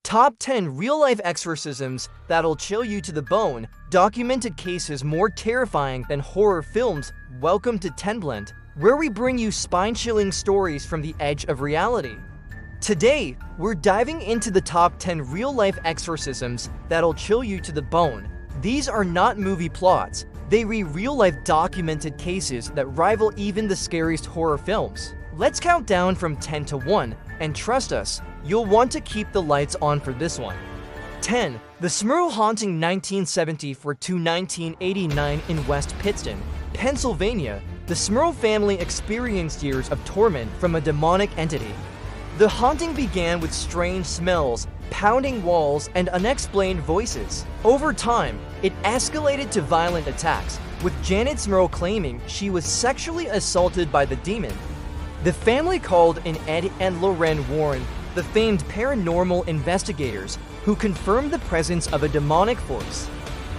Top 10 real-life exorcisms that'll chill you to the bone. Documented cases more terrifying than horror films. Welcome to Tenblend, where we bring you spine-chilling stories from the edge of reality. Today, we're diving into the top 10 real-life exorcisms that'll chill you to the bone. These are not movie plots. They real-life documented cases that rival even the scariest horror films. Let's count down from 10 to 1, and trust us, you'll want to keep the lights on for this one. 10. The Smurl Haunting 1974–1989 in West Pittston, Pennsylvania. The Smurl family experienced years of torment from a demonic entity. The haunting began with strange smells, pounding walls, and unexplained voices. Over time, it escalated to violent attacks, with Janet Smurl claiming she was sexually assaulted by the demon. The family called in Ed and Lorraine Warren, the famed paranormal investigators, who confirmed the presence of a demonic force.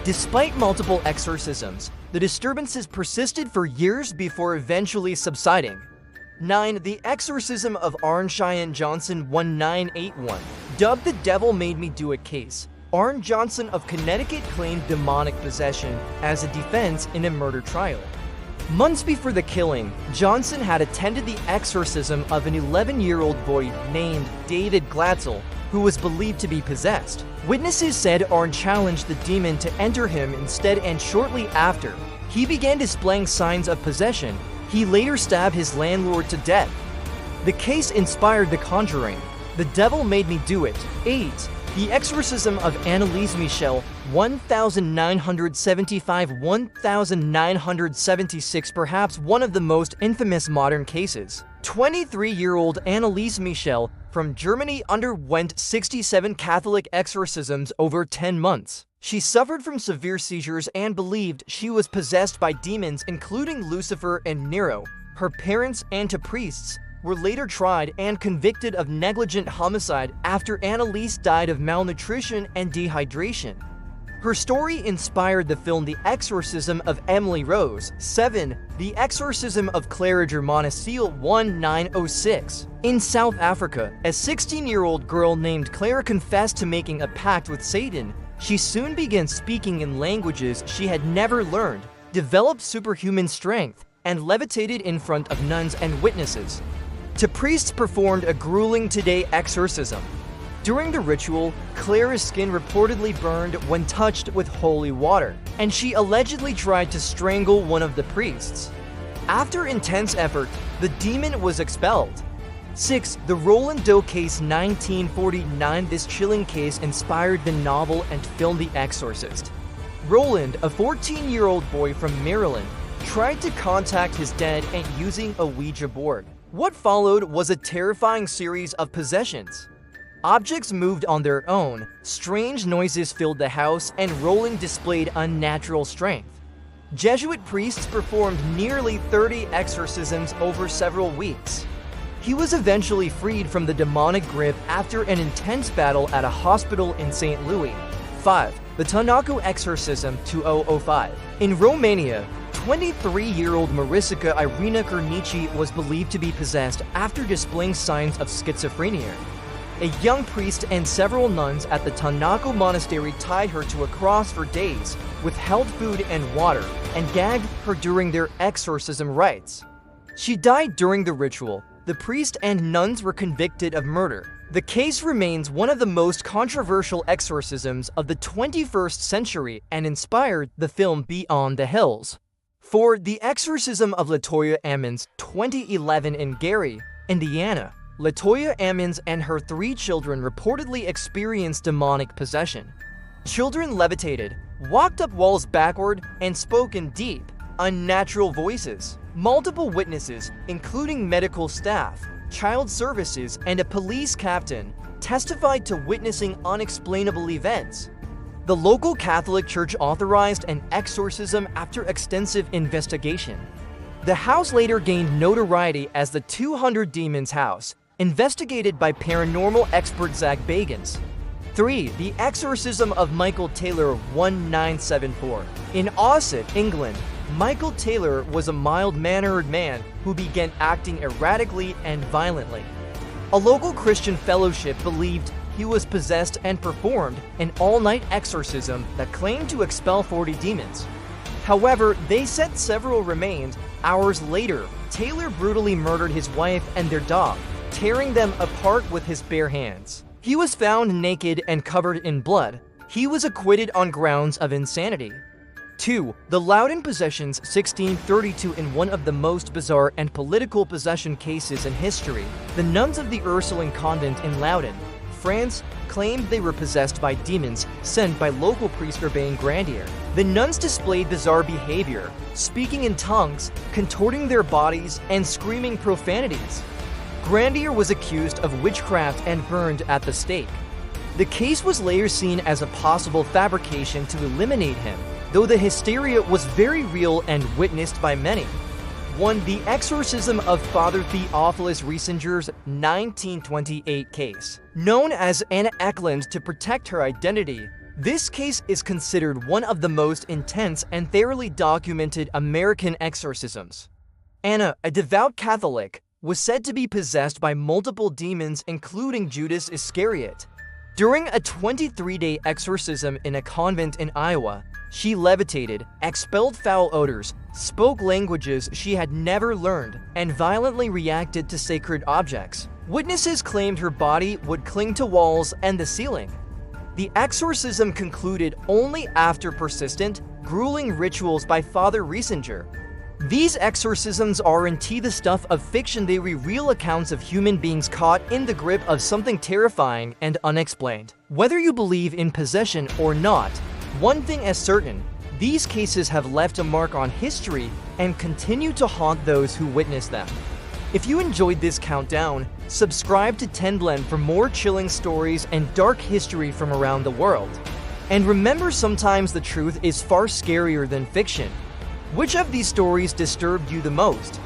Despite multiple exorcisms, the disturbances persisted for years before eventually subsiding. 9. The Exorcism of Arne Cheyenne Johnson 1981. Dubbed the Devil Made Me Do It case, Arne Johnson of Connecticut claimed demonic possession as a defense in a murder trial. Months before the killing, Johnson had attended the exorcism of an 11-year-old boy named David Glatzel, who was believed to be possessed. Witnesses said Arne challenged the demon to enter him instead, and shortly after, he began displaying signs of possession. He later stabbed his landlord to death. The case inspired The Conjuring, The Devil Made Me Do It. 8. The Exorcism of Anneliese Michel 1975–1976, perhaps one of the most infamous modern cases. 23-year-old Anneliese Michel from Germany underwent 67 Catholic exorcisms over 10 months. She suffered from severe seizures and believed she was possessed by demons, including Lucifer and Nero. Her parents and two priests were later tried and convicted of negligent homicide after Anneliese died of malnutrition and dehydration. Her story inspired the film The Exorcism of Emily Rose. 7. The Exorcism of Clara Germana Seal 1906. In South Africa, a 16-year-old girl named Clara confessed to making a pact with Satan. She soon began speaking in languages she had never learned, developed superhuman strength, and levitated in front of nuns and witnesses. Two priests performed a grueling two-day exorcism. During the ritual, Clara's skin reportedly burned when touched with holy water, and she allegedly tried to strangle one of the priests. After intense effort, the demon was expelled. 6. The Roland Doe Case 1949. This chilling case inspired the novel and film The Exorcist. Roland, a 14-year-old boy from Maryland, tried to contact his dead and using a Ouija board. What followed was a terrifying series of possessions. Objects moved on their own, strange noises filled the house, and Roland displayed unnatural strength. Jesuit priests performed nearly 30 exorcisms over several weeks. He was eventually freed from the demonic grip after an intense battle at a hospital in St. Louis. 5. The Tanaco Exorcism 2005. In Romania, 23-year-old Marisica Irina Kernici was believed to be possessed after displaying signs of schizophrenia. A young priest and several nuns at the Tanaco Monastery tied her to a cross for days, withheld food and water, and gagged her during their exorcism rites. She died during the ritual. The priest and nuns were convicted of murder. The case remains one of the most controversial exorcisms of the 21st century and inspired the film Beyond the Hills. 4. The Exorcism of Latoya Ammons 2011. In Gary, Indiana, Latoya Ammons and her 3 children reportedly experienced demonic possession. Children levitated, walked up walls backward, and spoke in deep, unnatural voices. Multiple witnesses, including medical staff, child services, and a police captain, testified to witnessing unexplainable events. The local Catholic Church authorized an exorcism after extensive investigation. The house later gained notoriety as the 200 Demons House, investigated by paranormal expert Zach Bagans. 3. The Exorcism of Michael Taylor 1974. In Ossett, England, Michael Taylor was a mild-mannered man who began acting erratically and violently. A local Christian fellowship believed he was possessed and performed an all-night exorcism that claimed to expel 40 demons. However, they said several remained. Hours later, Taylor brutally murdered his wife and their dog, tearing them apart with his bare hands. He was found naked and covered in blood. He was acquitted on grounds of insanity. 2. The Loudon possessions 1632. In one of the most bizarre and political possession cases in history, the nuns of the Ursuline convent in Loudon, France, claimed they were possessed by demons sent by local priest Urbain Grandier. The nuns displayed bizarre behavior, speaking in tongues, contorting their bodies, and screaming profanities. Grandier was accused of witchcraft and burned at the stake. The case was later seen as a possible fabrication to eliminate him, though the hysteria was very real and witnessed by many. 1. The Exorcism of Father Theophilus Riesinger's 1928 case. Known as Anna Eklund to protect her identity, this case is considered one of the most intense and thoroughly documented American exorcisms. Anna, a devout Catholic, was said to be possessed by multiple demons, including Judas Iscariot. During a 23-day exorcism in a convent in Iowa, she levitated, expelled foul odors, spoke languages she had never learned, and violently reacted to sacred objects. Witnesses claimed her body would cling to walls and the ceiling. The exorcism concluded only after persistent, grueling rituals by Father Riesinger. These exorcisms aren't the stuff of fiction. They were real accounts of human beings caught in the grip of something terrifying and unexplained. Whether you believe in possession or not, one thing is certain: these cases have left a mark on history and continue to haunt those who witness them. If you enjoyed this countdown, subscribe to Tenblend for more chilling stories and dark history from around the world. And remember, sometimes the truth is far scarier than fiction. Which of these stories disturbed you the most?